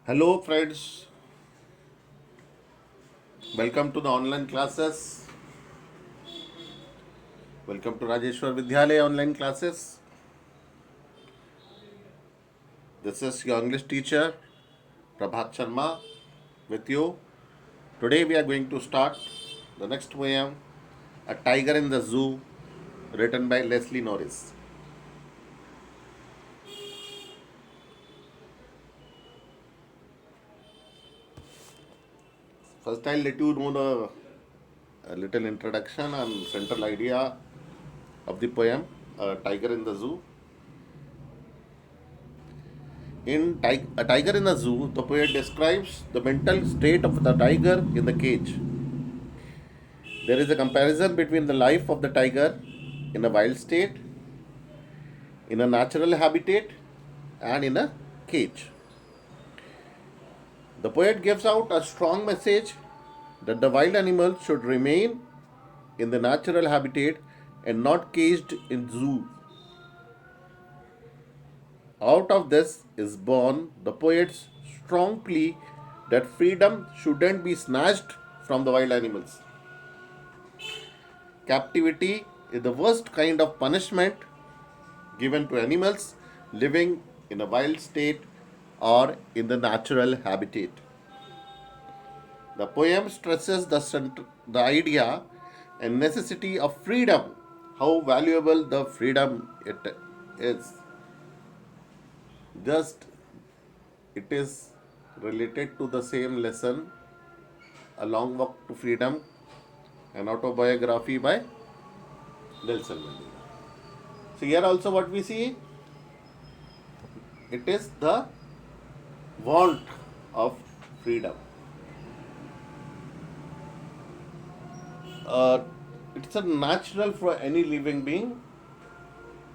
Hello, friends. Welcome to the online classes. Welcome to Rajeshwar Vidyalaya online classes. This is your English teacher, Prabhat Sharma, with you. Today we are going to start the next poem, A Tiger in the Zoo, written by Leslie Norris. First, I'll let you know a little introduction and central idea of the poem, A Tiger in the Zoo. In A Tiger in the Zoo, the poet describes the mental state of the tiger in the cage. There is a comparison between the life of the tiger in a wild state, in a natural habitat, and in a cage. The poet gives out a strong message that the wild animal should remain in the natural habitat and not caged in zoos. Out of this is born the poet's strong plea that freedom shouldn't be snatched from the wild animals. Captivity is the worst kind of punishment given to animals living in a wild state or in the natural habitat. The poem stresses the idea and necessity of freedom, how valuable the freedom it is. Just it is related to the same lesson, A Long Walk to Freedom, an autobiography by Nelson Mandela. So here also what we see, it is the want of freedom. uh, it's a natural for any living being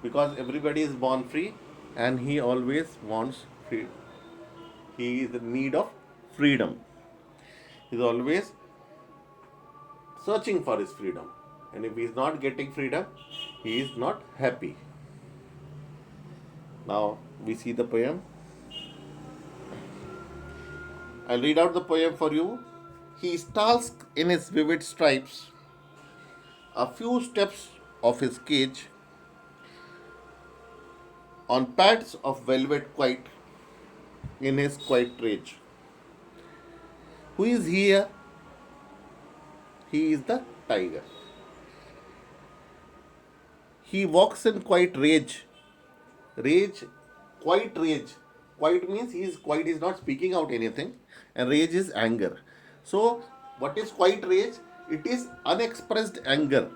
because everybody is born free and he always wants free. He is in need of freedom. He is always searching for his freedom. And if he is not getting freedom, he is not happy. Now we see the poem. I'll read out the poem for you. He stalks in his vivid stripes a few steps of his cage on pads of velvet quiet in his quiet rage. Who is here? He is the tiger. He walks in quiet rage. Rage, quiet rage. Quiet means he is quiet, he is not speaking out anything, and rage is anger. So, what is quiet rage? It is unexpressed anger.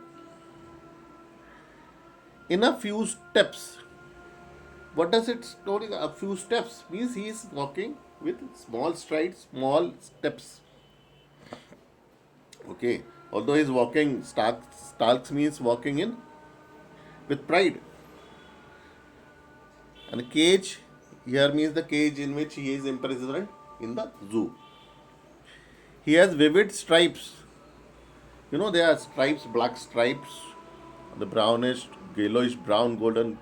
In a few steps. What does it story? A few steps means he is walking with small strides, small steps. Okay. Although he's walking, stalks means walking in with pride. And a cage here means the cage in which he is imprisoned in the zoo. He has vivid stripes. You know there are stripes, black stripes, the brownish, yellowish brown, golden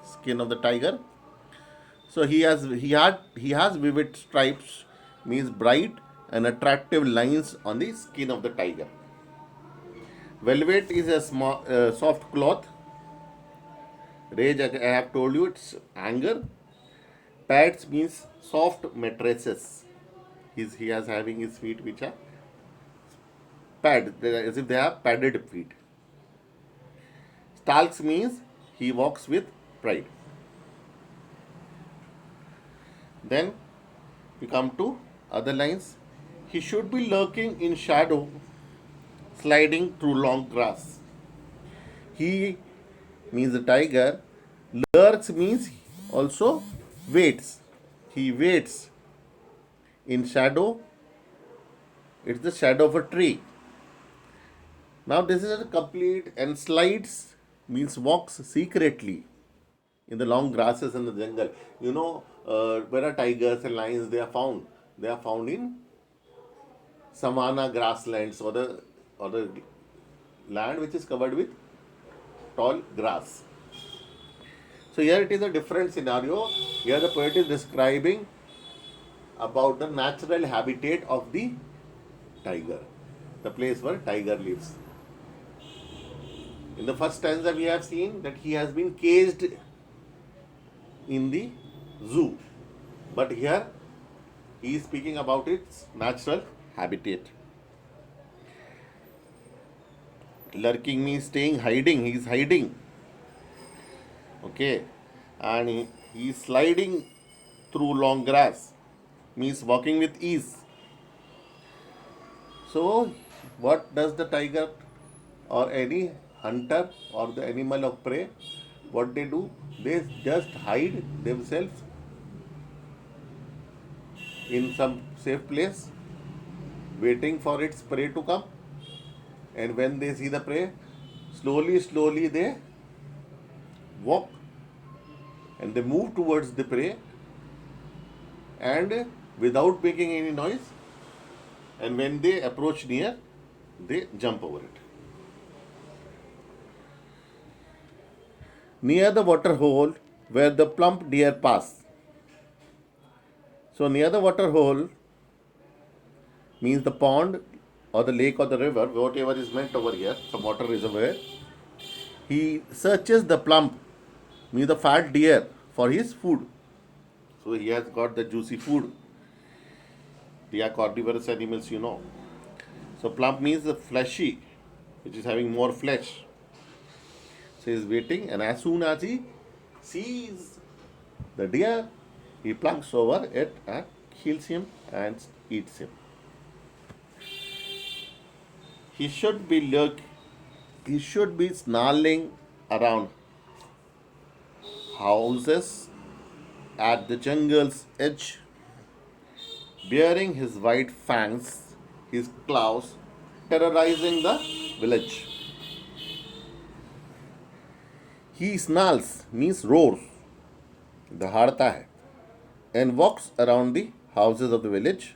skin of the tiger. So he has vivid stripes, means bright and attractive lines on the skin of the tiger. Velvet is a small, soft cloth. Rage, I have told you, it's anger. Pads means soft mattresses. He has having his feet which are as if they have padded feet. Stalks means he walks with pride. Then we come to other lines. He should be lurking in shadow, sliding through long grass. He means the tiger. Lurks means also waits. He waits in shadow. It's the shadow of a tree. Now this is a complete, and slides means walks secretly in the long grasses in the jungle. You know where are tigers and lions? They are found. They are found in savanna grasslands or the land which is covered with tall grass. So here it is a different scenario. Here the poet is describing about the natural habitat of the tiger, the place where tiger lives. In the first stanza, we have seen that he has been caged in the zoo, but here he is speaking about its natural habitat. Lurking means staying, hiding. He is hiding. Okay, and he is sliding through long grass, means walking with ease. So, what does the tiger or any hunter or the animal of prey, what they do? They just hide themselves in some safe place, waiting for its prey to come. And when they see the prey, slowly they walk and they move towards the prey and without making any noise. And when they approach near, they jump over it. Near the water hole where the plump deer pass. So near the water hole means the pond or the lake or the river, whatever is meant over here, some water reservoir. He searches the plump, means the fat deer, for his food. So he has got the juicy food. They are carnivorous animals, you know. So plump means the fleshy, which is having more flesh. So he is waiting, and as soon as he sees the deer, he plunks over it and kills him and eats him. He should be he should be snarling around houses at the jungle's edge, bearing his white fangs, his claws, terrorizing the village. He snarls, means roars, दहाड़ता है, and walks around the houses of the village,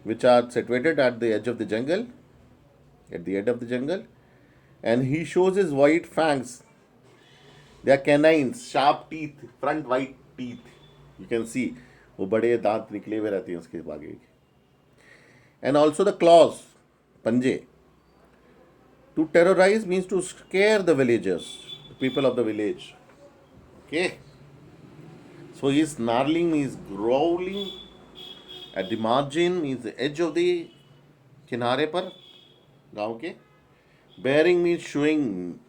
which are situated at the edge of the jungle, at the end of the jungle, and he shows his white fangs. They are canines, sharp teeth, front white teeth. You can see वो बड़े दांत निकले हुए रहते हैं उसके आगे. And also the claws, पंजे. To terrorize means to scare the villagers, the people of the village. Okay. So he is snarling, he is growling at the margin, means the edge of the किनारे पर गांव के. Bearing means showing.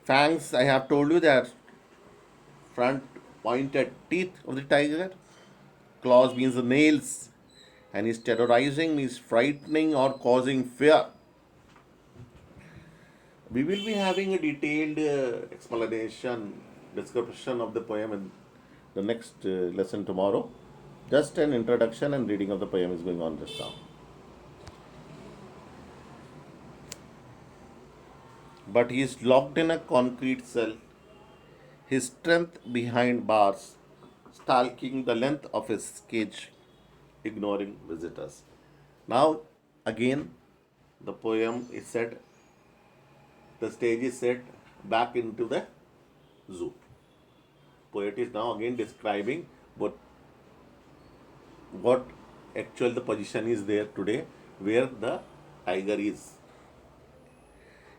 Fangs, I have told you, they are front pointed teeth of the tiger. Claws means the nails. And is terrorizing means frightening or causing fear. We will be having a detailed explanation, description of the poem in the next lesson tomorrow. Just an introduction and reading of the poem is going on just now. But he is locked in a concrete cell, his strength behind bars, stalking the length of his cage, ignoring visitors. Now, again, the poem is set, the stage is set back into the zoo. Poet is now again describing what actual the position is there today, where the tiger is.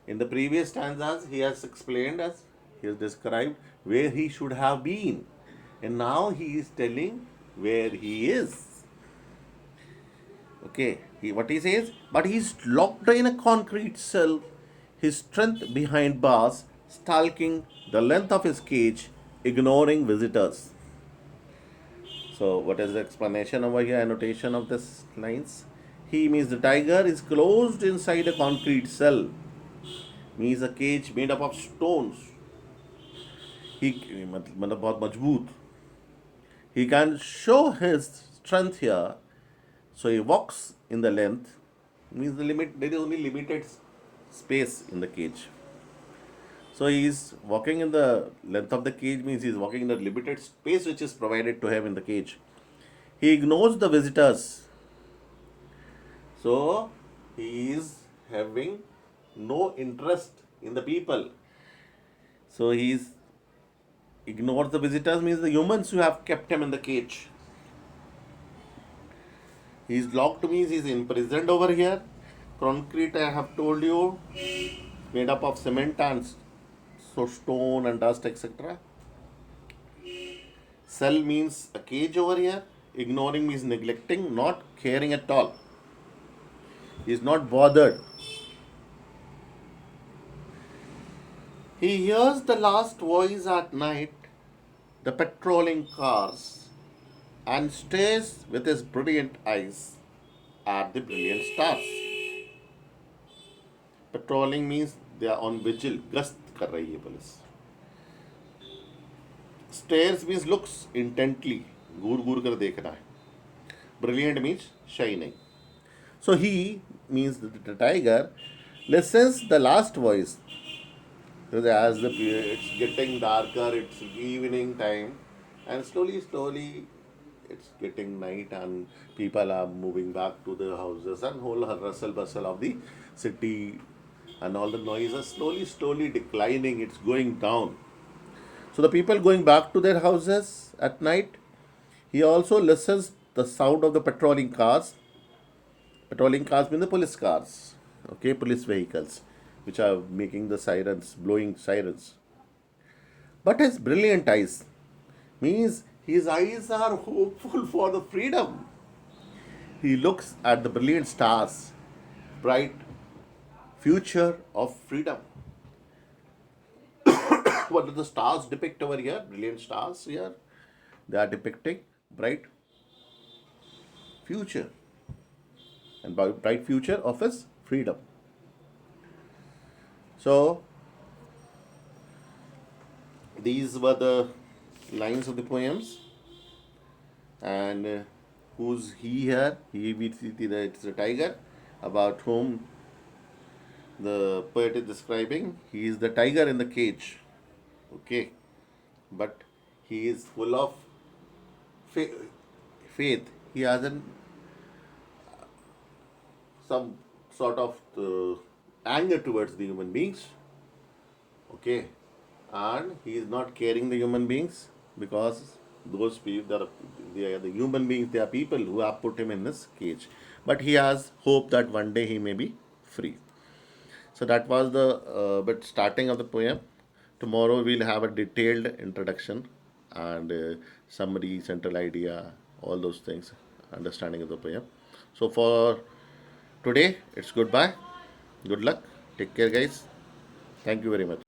In the previous stanzas, he has explained us, he has described where he should have been. And now he is telling where he is. Okay, what he says, but he is locked in a concrete cell, his strength behind bars, stalking the length of his cage, ignoring visitors. So, what is the explanation over here, annotation of this lines? He means the tiger is closed inside a concrete cell, means a cage made up of stones. He मतलब बहुत मजबूत. He can show his strength here, so he walks in the length. Means the limit, there is only limited space in the cage. So he is walking in the length of the cage, means he is walking in the limited space which is provided to him in the cage. He ignores the visitors. So he is having no interest in the people. So he is ignores the visitors means the humans who have kept him in the cage. He's locked means he's imprisoned over here. Concrete, I have told you, made up of cement and so stone and dust, etc. Cell means a cage over here. Ignoring means neglecting, not caring at all. He's not bothered. He hears the last voice at night, the patrolling cars, and stares with his brilliant eyes at the brilliant stars. Patrolling means they are on vigil, गश्त कर रही है police. Stares means looks intently, घूर घूर कर देखना है. Brilliant means shining. So he means the tiger listens the last voice. As it's getting darker, it's evening time, and slowly it's getting night, and people are moving back to their houses, and whole rustle bustle of the city, and all the noise are slowly declining. It's going down. So the people going back to their houses at night, he also listens the sound of the patrolling cars. Patrolling cars mean the police cars, okay, police vehicles, which are making the sirens, blowing sirens. But his brilliant eyes means his eyes are hopeful for the freedom. He looks at the brilliant stars, bright future of freedom. What do the stars depict over here? Brilliant stars here. They are depicting bright future and bright future of his freedom. So these were the lines of the poems, and who's he here? He we see that it's a tiger about whom the poet is describing. He is the tiger in the cage, okay, but he is full of faith. He has some sort of anger towards the human beings, okay, and he is not caring the human beings because those people, they are the human beings, they are people who have put him in this cage, but he has hope that one day he may be free. So that was the bit starting of the poem. Tomorrow we'll have a detailed introduction and summary, central idea, all those things, understanding of the poem. So for today, it's goodbye. Good luck. Take care, guys. Thank you very much.